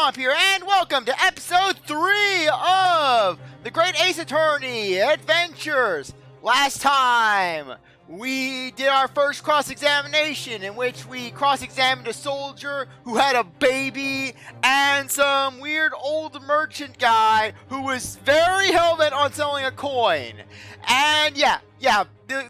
CzarThwomp here, and welcome to episode 3 of the Great Ace Attorney Adventures. Last time, we did our first cross-examination in which we cross-examined a soldier who had a baby and some weird old merchant guy who was very hell-bent on selling a coin. And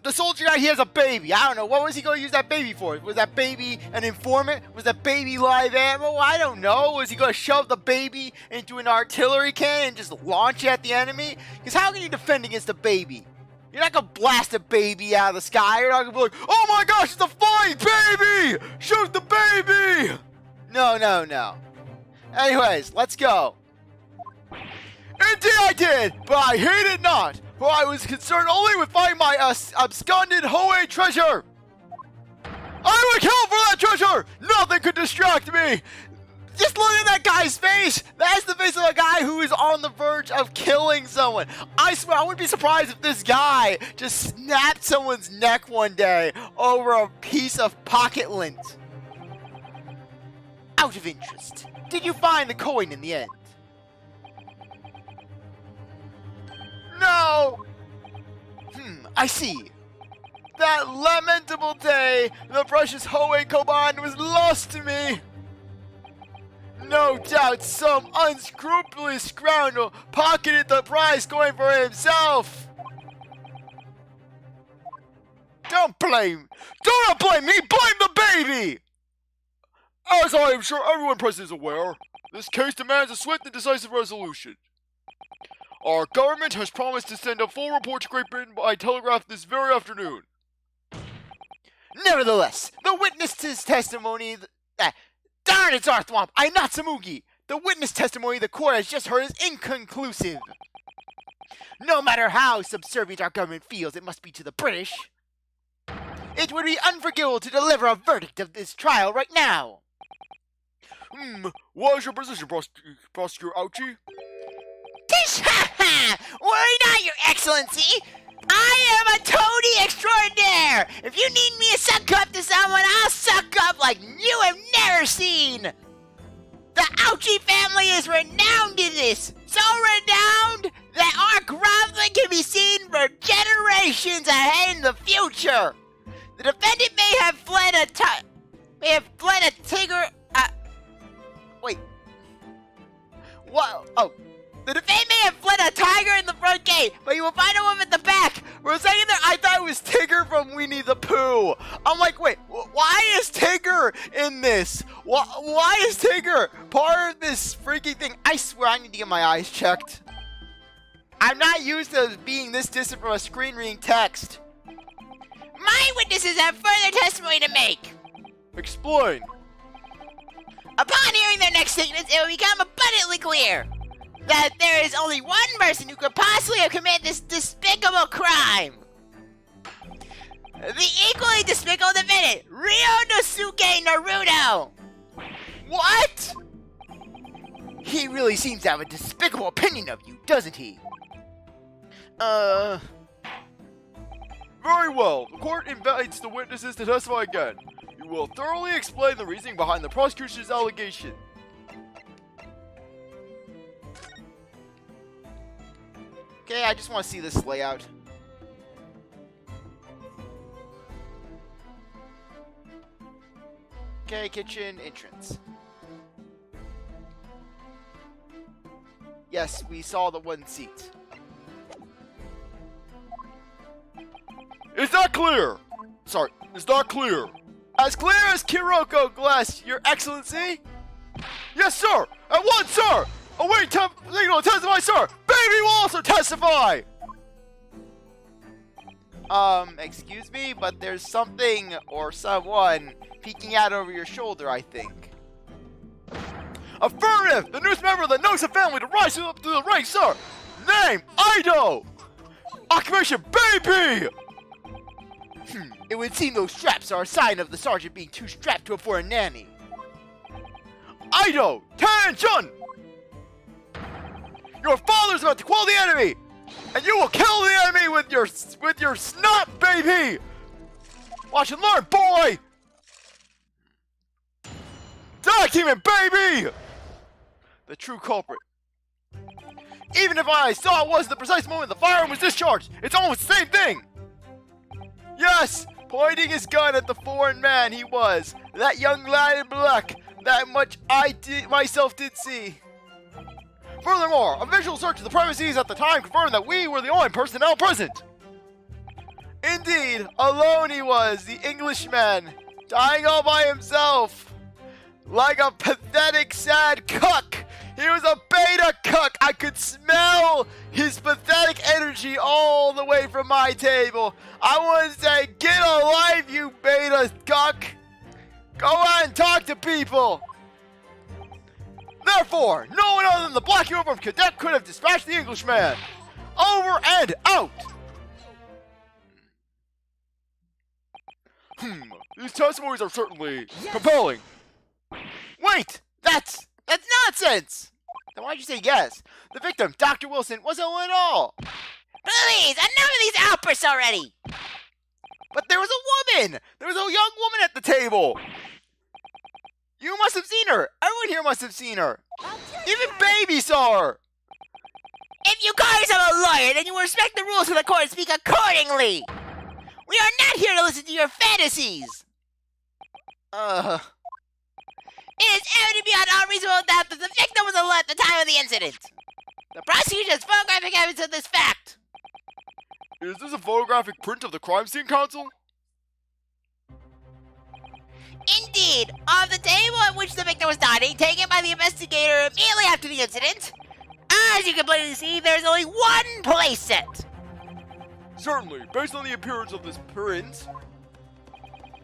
the soldier guy, he has a baby. I don't know, what was he going to use that baby for? Was that baby an informant? Was that baby live ammo? I don't know. Was he going to shove the baby into an artillery cannon and just launch it at the enemy? Because how can you defend against a baby? You're not going to blast a baby out of the sky. You're not going to be like, oh my gosh, it's a flying baby! Shoot the baby! No. Anyways, let's go. Indeed I did, but I hate it not, for I was concerned only with finding my absconded Hoei treasure. I would kill for that treasure! Nothing could distract me! Just look at that guy's face! That's the face of a guy who is on the verge of killing someone. I swear, I wouldn't be surprised if this guy just snapped someone's neck one day over a piece of pocket lint. Out of interest, did you find the coin in the end? No! I see. That lamentable day, the precious Hoei Koban was lost to me. No doubt some unscrupulous scoundrel pocketed the prize coin for himself. Do not blame me, blame the baby! As I am sure everyone present is aware, this case demands a swift and decisive resolution. Our government has promised to send a full report to Great Britain by telegraph this very afternoon. Nevertheless, the witness's testimony... Darn it, CzarThwomp! I'm not Samugi! The witness testimony the court has just heard is inconclusive. No matter how subservient our government feels it must be to the British, it would be unforgivable to deliver a verdict of this trial right now. What is your position, Prosecutor Ouchie? Worry not, Your Excellency! I am a toady extraordinaire! If you need me to suck up to someone, I'll suck up like you have never seen! The Ouchie family is renowned in this! So renowned that our groveling can be seen for generations ahead in the future! The defendant may have fled a tiger... Wait. What? Oh. The defendant may have fled a tiger in the front gate, but you will find a woman at the back. For a second there, I thought it was Tigger from Winnie the Pooh. I'm like, wait, why is Tigger in this? Why is Tigger part of this freaking thing? I swear I need to get my eyes checked. I'm not used to being this distant from a screen reading text. My witnesses have further testimony to make. Explain. Upon hearing their next statements, it will become abundantly clear that there is only one person who could possibly have committed this despicable crime. The equally despicable defendant, Ryuunosuke Naruto. What? He really seems to have a despicable opinion of you, doesn't he? Very well. The court invites the witnesses to testify again. You will thoroughly explain the reasoning behind the prosecution's allegation. Okay, I just want to see this layout. Okay, kitchen entrance. Yes, we saw the one seat. Is that clear? Sorry, it's not clear. As clear as Kuroko glass, Your Excellency? Yes, sir! At once, sir! Await signal to testify, sir! Baby will also testify! Excuse me, but there's something or someone peeking out over your shoulder, I think. Affirmative! The newest member of the Nosa family to rise up to the rank, sir! Name, Ido! Occupation, baby! It would seem those straps are a sign of the sergeant being too strapped to afford a nanny. Ido, attention! Your father's about to quell the enemy, and you will kill the enemy with your snot, baby! Watch and learn, boy! Document, baby! The true culprit. Even if I saw it was the precise moment the firearm was discharged, it's almost the same thing! Yes! Pointing his gun at the foreign man he was. That young lad in black. That much I myself did see. Furthermore, a visual search of the premises at the time confirmed that we were the only personnel present. Indeed, alone he was, the Englishman, dying all by himself. Like a pathetic, sad cuck. He was a beta cuck. I could smell his pathetic energy all the way from my table. I want to say, get a life, you beta cuck. Go out and talk to people. Therefore, no one other than the black uniform cadet could have dispatched the Englishman. Over and out. These testimonies are certainly compelling. Wait, that's nonsense. Then why'd you say yes? The victim, Dr. Wilson, wasn't ill at all. Please, enough of these outbursts already! But there was a woman. There was a young woman at the table. You must have seen her. Everyone here must have seen her. Even baby saw her. If you call yourself a lawyer, then you will respect the rules of the court and speak accordingly! We are not here to listen to your fantasies! It is evident beyond all reasonable doubt that the victim was alert at the time of the incident. The prosecution has photographic evidence of this fact. Is this a photographic print of the crime scene, counsel? Indeed, of the table at which the victim was dining, taken by the investigator immediately after the incident. As you can plainly see, there's only one place set. Certainly, based on the appearance of this print,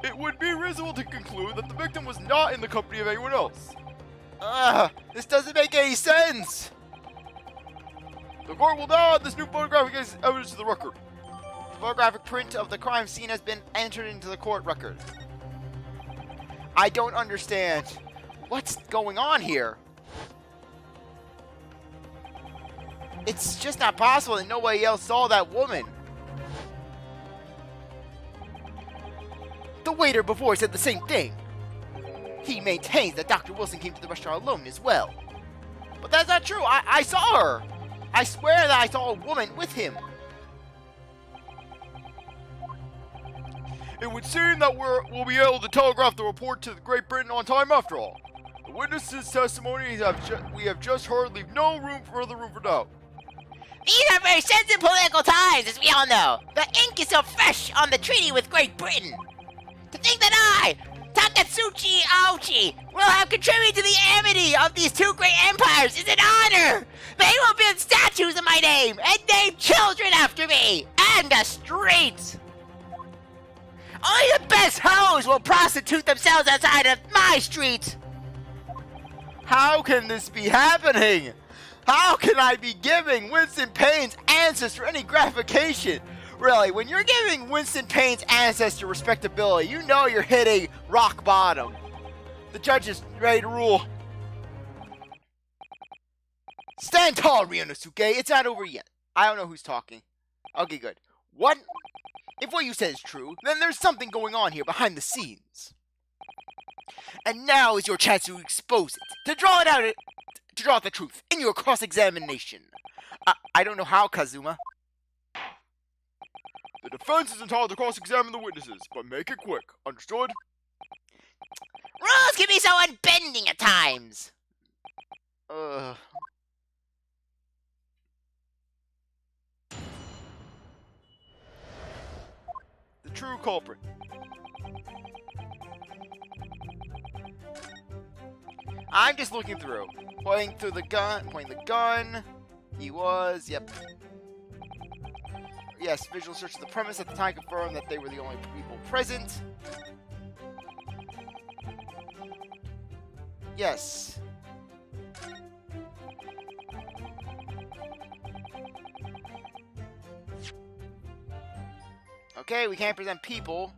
it would be reasonable to conclude that the victim was not in the company of anyone else. This doesn't make any sense. The court will now add this new photographic evidence to the record. The photographic print of the crime scene has been entered into the court record. I don't understand. What's going on here? It's just not possible that nobody else saw that woman. The waiter before said the same thing. He maintains that Dr. Wilson came to the restaurant alone as well. But that's not true. I saw her. I swear that I saw a woman with him. It would seem that we'll be able to telegraph the report to Great Britain on time after all. The witnesses' testimonies we have just heard leave no further room for doubt. These are very sensitive political times, as we all know. The ink is still fresh on the treaty with Great Britain. To think that I, Takatsuchi Aochi, will have contributed to the amity of these two great empires is an honor! They will build statues of my name and name children after me and the streets! Only the best hoes will prostitute themselves outside of my streets! How can this be happening? How can I be giving Winston Payne's ancestor any gratification? Really, when you're giving Winston Payne's ancestor respectability, you know you're hitting rock bottom. The judge is ready to rule. Stand tall, Ryuunosuke. It's not over yet. I don't know who's talking. Okay, good. What? If what you said is true, then there's something going on here behind the scenes. And now is your chance to expose it, to draw it out, to draw out the truth in your cross-examination. I don't know how, Kazuma. The defense is entitled to cross-examine the witnesses, but make it quick. Understood? Rules can be so unbending at times. The true culprit. I'm just looking through. Pointing the gun. He was, yep. Yes, visual search of the premise at the time confirmed that they were the only people present. Yes. Okay, we can't present people,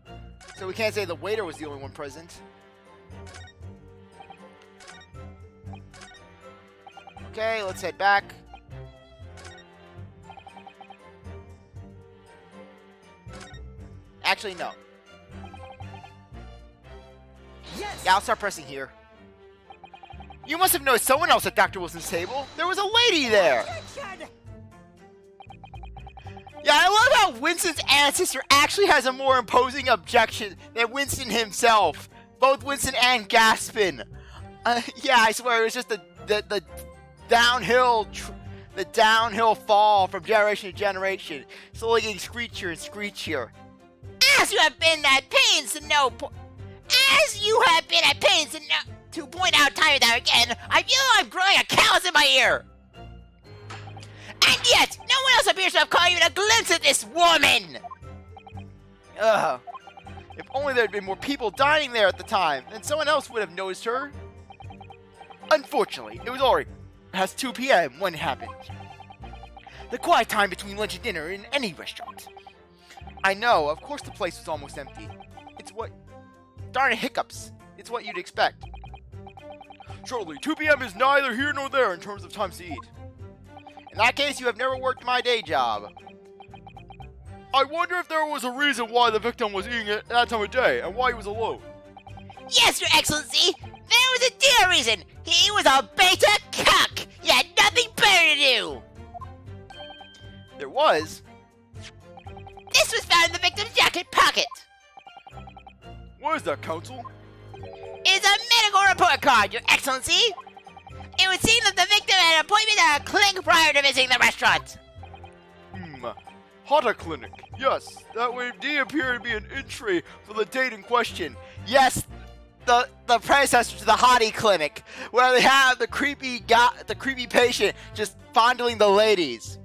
so we can't say the waiter was the only one present. Okay, let's head back. Actually, no. Yes. Yeah, I'll start pressing here. You must have noticed someone else at Dr. Wilson's table. There was a lady there. Yeah, I love how Winston's ancestor actually has a more imposing objection than Winston himself. Both Winston and Gaspin. Yeah, I swear it was just the downhill fall from generation to generation, slowly getting screechier and screechier. As you have been at pains to point out time and time again, I feel I'm growing a callus in my ear. And yet, no one else appears to have caught even a glimpse of this woman! Ugh. If only there had been more people dining there at the time, then someone else would have noticed her. Unfortunately, it was already past 2 p.m. when it happened. The quiet time between lunch and dinner in any restaurant. I know, of course the place was almost empty. It's what... Darn hiccups. It's what you'd expect. Surely, 2 p.m. is neither here nor there in terms of times to eat. In that case, you have never worked my day job. I wonder if there was a reason why the victim was eating at that time of day, and why he was alone. Yes, Your Excellency! There was a dear reason! He was a beta cuck! He had nothing better to do! There was? This was found in the victim's jacket pocket! What is that, Counsel? It's a medical report card, Your Excellency! It would seem that the victim had an appointment at a clinic prior to visiting the restaurant. Hata Clinic. Yes, that would indeed appear to be an entry for the date in question. Yes, the predecessor to the Hottie Clinic, where they have the creepy patient just fondling the ladies.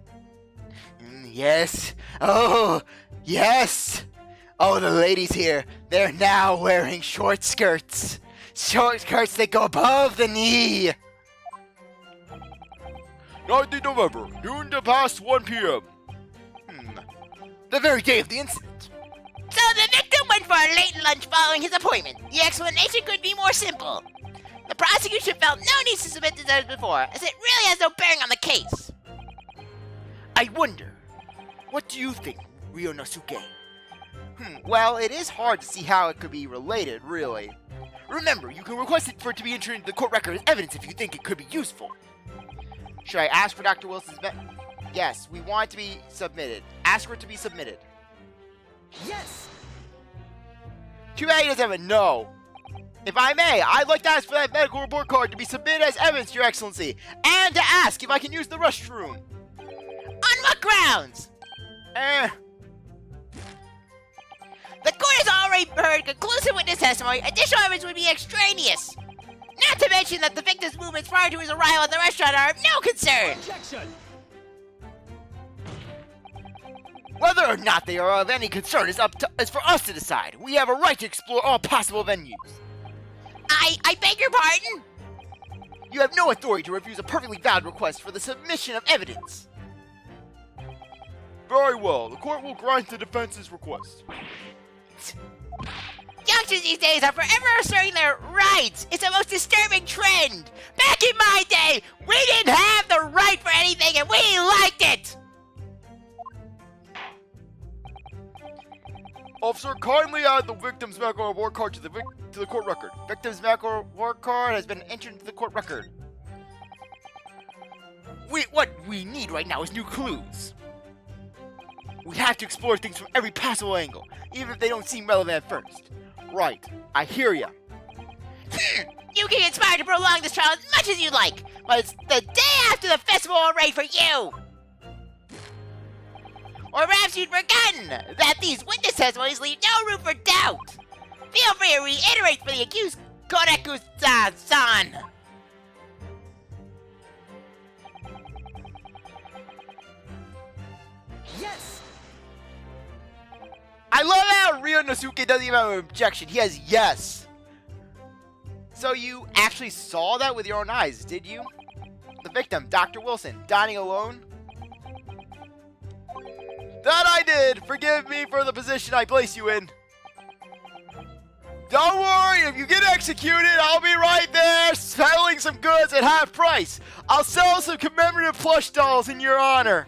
Yes. Oh, yes. Oh, the ladies here, they're now wearing short skirts. Short skirts that go above the knee. 9th November, noon to past 1 p.m. The very day of the incident. So the victim went for a late lunch following his appointment. The explanation could be more simple. The prosecution felt no need to submit this as before, as it really has no bearing on the case. I wonder, what do you think, Ryuunosuke? Well, it is hard to see how it could be related, really. Remember, you can request it for it to be entered into the court record as evidence if you think it could be useful. Should I ask for Dr. Wilson's Yes, we want it to be submitted. Ask for it to be submitted. Yes! Too bad he doesn't have a no. If I may, I'd like to ask for that medical report card to be submitted as evidence, Your Excellency, and to ask if I can use the restroom. On what grounds? The court has already heard conclusive witness testimony. Additional evidence would be extraneous. Not to mention that the victim's movements prior to his arrival at the restaurant are of no concern. Objection! Whether or not they are of any concern is for us to decide. We have a right to explore all possible venues. I beg your pardon? You have no authority to refuse a perfectly valid request for the submission of evidence. Very well. The court will grant the defense's request. Youngsters these days are forever asserting their rights. It's a most disturbing trend. Back in my day, we didn't have the right for anything and we liked it. Officer, kindly add the victim's medical report card to the court record. Victim's medical report card has been entered into the court record. What we need right now is new clues. We have to explore things from every possible angle, even if they don't seem relevant at first. Right, I hear ya. You can inspire to prolong this trial as much as you like, but it's the day after the festival array for you. Or perhaps you'd forgotten that these witness testimonies leave no room for doubt. Feel free to reiterate for the accused Koreku-san. Yes! I love how Ryuunosuke doesn't even have an objection. He has yes. So you actually saw that with your own eyes, did you? The victim, Dr. Wilson, dining alone? That I did! Forgive me for the position I place you in. Don't worry, if you get executed, I'll be right there selling some goods at half price. I'll sell some commemorative plush dolls in your honor.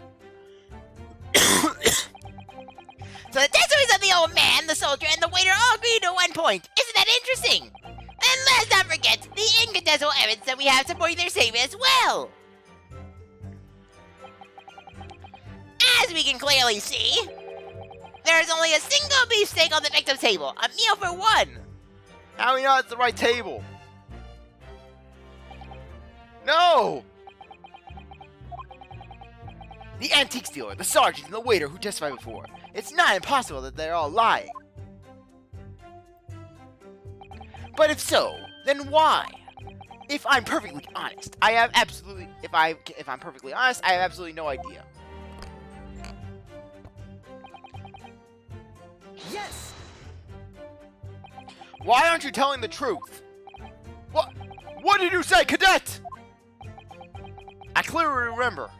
So the testimonies of the old man, the soldier, and the waiter all agreed to one point. Isn't that interesting? Then let's not forget the incontestable evidence that we have supporting their statement as well. As we can clearly see, there is only a single beefsteak on the victim's table, a meal for one. How do we know it's the right table? No! The antiques dealer, the sergeant, and the waiter who testified before. It's not impossible that they're all lying. But if so, then why? If I'm perfectly honest, I have absolutely no idea. Yes! Why aren't you telling the truth? What did you say, cadet? I clearly remember.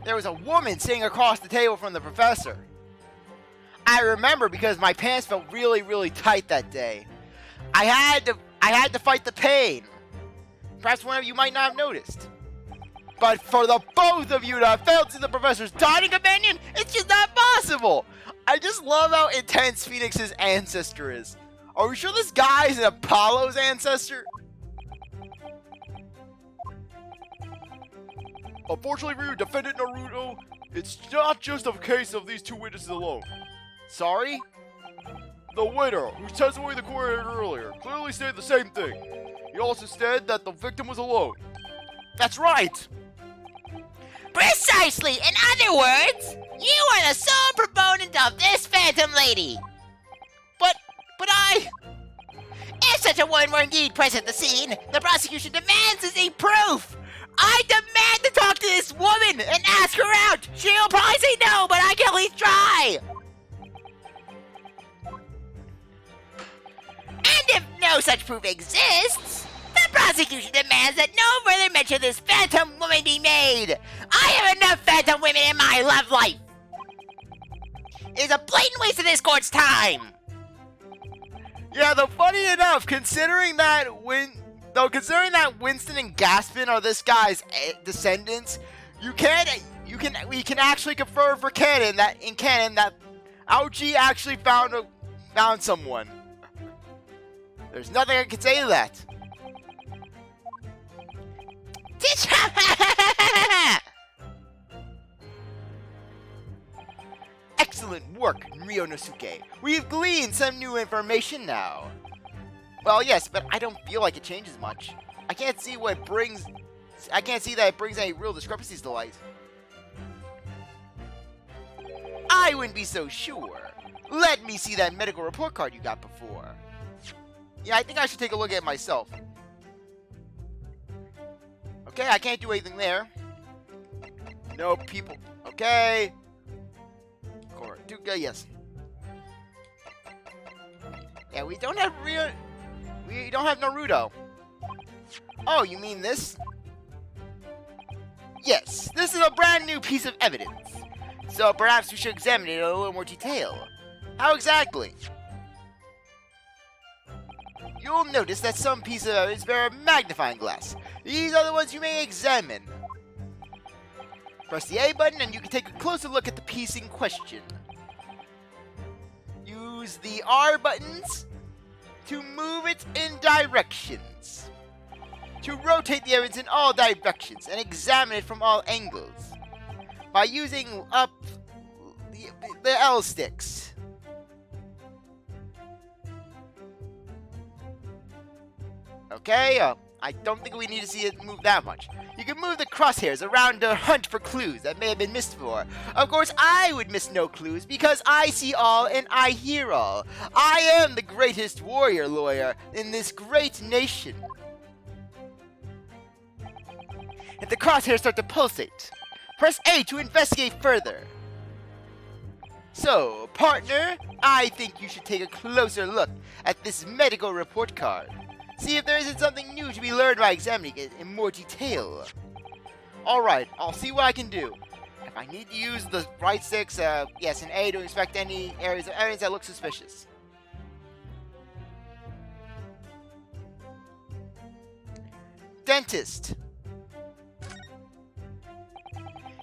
There was a woman sitting across the table from the professor. I remember because my pants felt really, really tight that day. I had to fight the pain. Perhaps one of you might not have noticed. But for the both of you to have fell to the professor's dining companion, it's just not possible. I just love how intense Phoenix's ancestor is. Are we sure this guy is an Apollo's ancestor? Unfortunately for you, Defendant Naruto, it's not just a case of these two witnesses alone. Sorry? The waiter, whose testimony the court heard earlier, clearly stated the same thing. He also said that the victim was alone. That's right! Precisely! In other words, you are the sole proponent of this phantom lady. But I... If such a woman were indeed present at the scene, the prosecution demands to see proof. I demand to talk to this woman and ask her out. She'll probably say no, but I can at least try. And if no such proof exists, the prosecution demands that no further mention of this phantom woman be made. I have enough phantom women in my love life. It is a blatant waste of this court's time. Yeah, though funny enough, considering that Winston and Gaspin are this guy's descendants, we can actually confirm for canon that Aoji actually found someone. There's nothing I can say to that. Excellent work, Ryuunosuke. We've gleaned some new information now. Well, yes, but I don't feel like it changes much. I can't see that it brings any real discrepancies to light. I wouldn't be so sure. Let me see that medical report card you got before. Yeah, I think I should take a look at it myself. Okay, I can't do anything there. No people. Okay. Yes. Yeah, we don't have Naruto. Oh, you mean this? Yes, this is a brand new piece of evidence. So perhaps we should examine it in a little more detail. How exactly? You'll notice that some pieces of evidence bear a magnifying glass. These are the ones you may examine. Press the A button and you can take a closer look at the piece in question. Use the R buttons to move it in directions. To rotate the evidence in all directions and examine it from all angles. By using up the L sticks. Okay, I don't think we need to see it move that much. You can move the crosshairs around to hunt for clues that may have been missed before. Of course, I would miss no clues because I see all and I hear all. I am the greatest warrior lawyer in this great nation. If the crosshairs start to pulsate, press A to investigate further. So, partner, I think you should take a closer look at this medical report card. See if there isn't something new to be learned by examining it in more detail. Alright, I'll see what I can do. If I need to use the right sticks, yes, and A to inspect any areas of evidence that look suspicious. Dentist.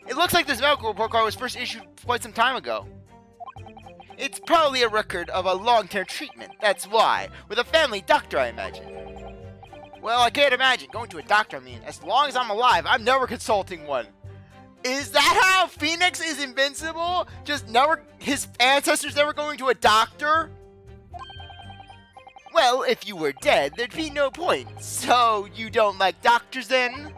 It looks like this medical report card was first issued quite some time ago. It's probably a record of a long-term treatment, that's why. With a family doctor, I imagine. Well, I can't imagine going to a doctor. I mean, as long as I'm alive, I'm never consulting one. Is that how Phoenix is invincible? Just never, his ancestors never going to a doctor? Well, if you were dead, there'd be no point. So, you don't like doctors then?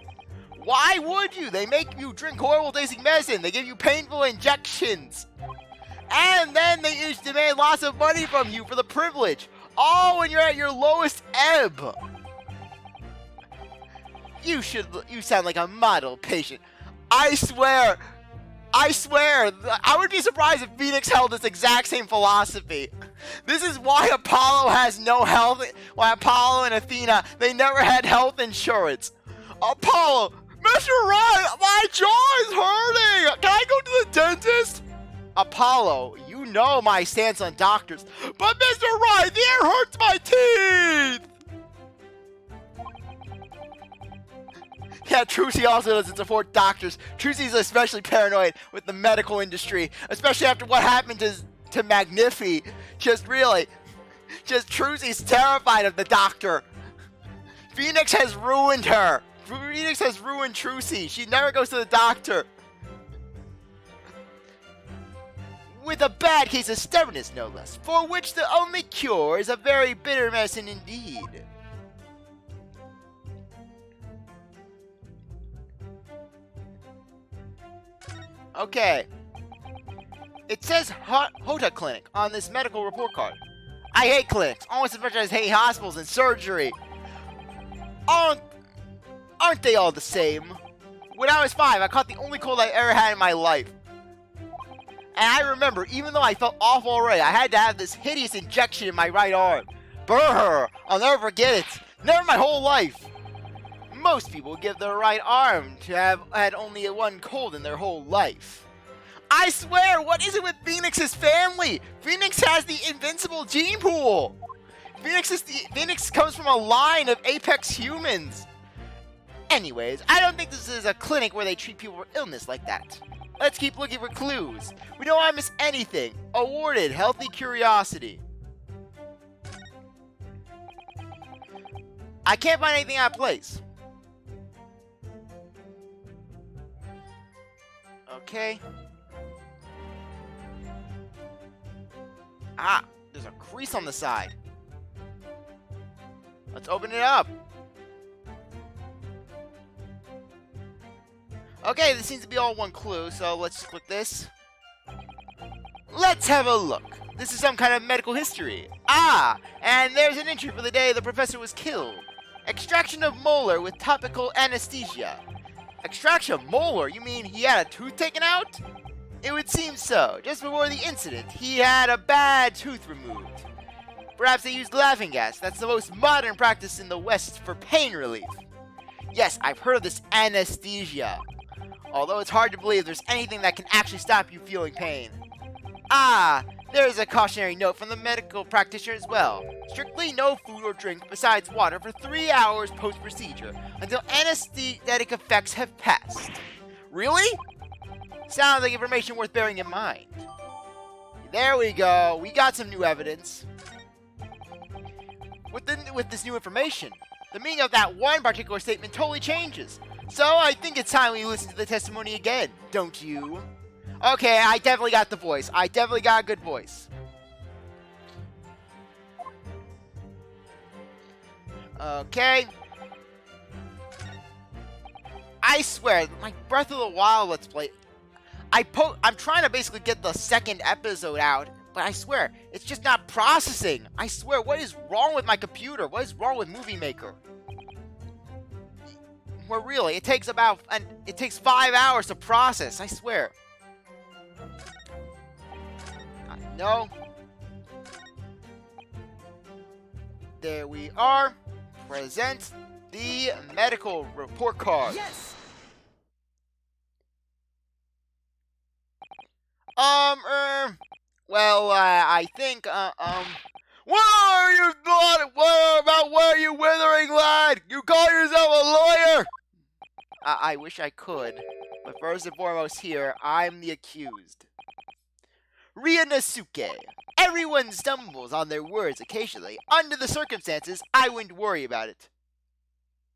Why would you? They make you drink horrible tasting medicine. They give you painful injections. And then they used to demand lots of money from you for the privilege. All when you're at your lowest ebb. You sound like a model patient. I swear, I would be surprised if Phoenix held this exact same philosophy. This is why Apollo has no health, why Apollo and Athena, they never had health insurance. Apollo, Mr. Wright, my jaw is hurting. Can I go to the dentist? Apollo, you know my stance on doctors. But Mr. Wright, the air hurts my teeth. Yeah, Trucy also doesn't support doctors. Trucy's especially paranoid with the medical industry, especially after what happened to Magnifi. Just Trucy's terrified of the doctor. Phoenix has ruined her. Phoenix has ruined Trucy. She never goes to the doctor. With a bad case of stubbornness, no less, for which the only cure is a very bitter medicine indeed. Okay. It says Hota Clinic on this medical report card. I hate clinics, almost as much as I hate hospitals and surgery. Aren't they all the same? When I was 5, I caught the only cold I ever had in my life. And I remember, even though I felt awful already, I had to have this hideous injection in my right arm. Brr! I'll never forget it. Never my whole life. Most people give their right arm to have had only one cold in their whole life. I swear, what is it with Phoenix's family? Phoenix has the invincible gene pool. Phoenix comes from a line of apex humans. Anyways, I don't think this is a clinic where they treat people for illness like that. Let's keep looking for clues. We don't want to miss anything. Awarded healthy curiosity. I can't find anything out of place. Okay. Ah, there's a crease on the side. Let's open it up. Okay, this seems to be all one clue, so let's click this. Let's have a look. This is some kind of medical history. Ah, and there's an entry for the day the professor was killed. Extraction of molar with topical anesthesia. Extraction of molar? You mean he had a tooth taken out? It would seem so. Just before the incident, he had a bad tooth removed. Perhaps they used laughing gas. That's the most modern practice in the West for pain relief. Yes, I've heard of this anesthesia. Although it's hard to believe there's anything that can actually stop you feeling pain. Ah, there's a cautionary note from the medical practitioner as well. Strictly no food or drink besides water for 3 hours post-procedure until anesthetic effects have passed. Really? Sounds like information worth bearing in mind. There we go. We got some new evidence. With this new information, the meaning of that one particular statement totally changes. So I think it's time we listen to the testimony again, don't you? Okay, I definitely got the voice. I definitely got a good voice. Okay. I swear, my Breath of the Wild Let's Play, I'm trying to basically get the second episode out, but I swear, it's just not processing. I swear, what is wrong with my computer? What is wrong with Movie Maker? Where really, it takes 5 hours to process, I swear. No. There we are. Present the medical report card. Yes! Well, I think, what are you thought? What are you withering, lad? You call yourself a lawyer? I wish I could, but first and foremost here, I'm the accused. Ryuunosuke. Everyone stumbles on their words occasionally. Under the circumstances, I wouldn't worry about it.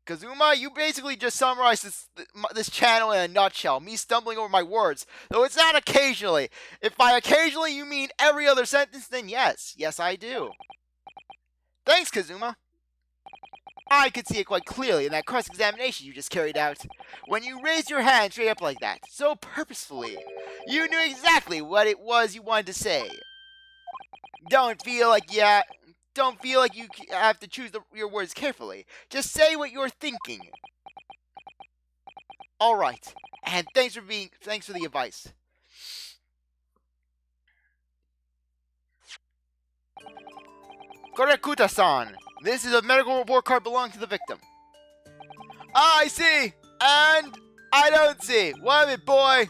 Kazuma, you basically just summarized this channel in a nutshell. Me stumbling over my words. Though it's not occasionally. If by occasionally you mean every other sentence, then yes. Yes, I do. Thanks, Kazuma. I could see it quite clearly in that cross-examination you just carried out. When you raised your hand straight up like that, so purposefully, you knew exactly what it was you wanted to say. Don't feel like you have to choose your words carefully. Just say what you're thinking. All right, and thanks for the advice. Korekuta-san, this is a medical report card belonging to the victim. I see, and I don't see. What of it, boy?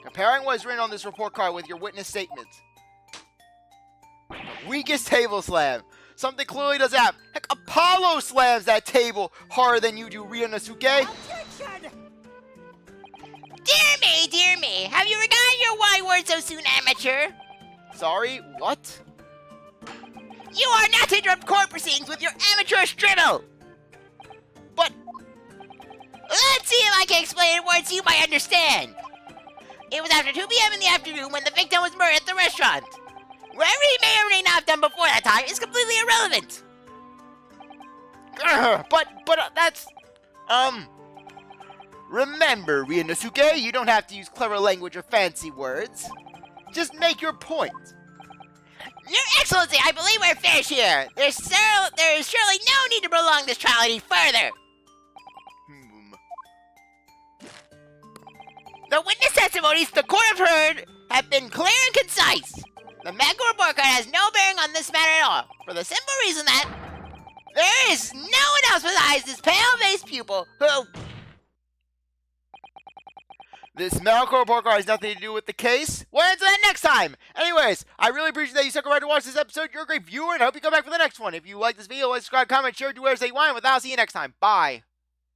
Comparing what is written on this report card with your witness statement. Weakest table slam. Something clearly doesn't happen. Heck, Apollo slams that table harder than you do, Ryuunosuke. Dear me, have you forgotten your why word so soon, amateur? Sorry, what? You are not to interrupt court proceedings with your amateurish drivel! But... Let's see if I can explain in words you might understand. It was after 2 p.m. in the afternoon when the victim was murdered at the restaurant. Whatever he may or may not have done before that time is completely irrelevant. But that's... Remember, Ryuunosuke, you don't have to use clever language or fancy words. Just make your point. Your Excellency, I believe we're finished here. There is surely no need to prolong this trial any further. The witness testimonies the court have heard have been clear and concise. The medical report card has no bearing on this matter at all, for the simple reason that there is no one else besides this pale-faced pupil who... This medical report card has nothing to do with the case. We'll answer that next time. Anyways, I really appreciate that you stuck around to watch this episode. You're a great viewer, and I hope you come back for the next one. If you like this video, like, subscribe, comment, share, do whatever you want. And with that, I'll see you next time. Bye.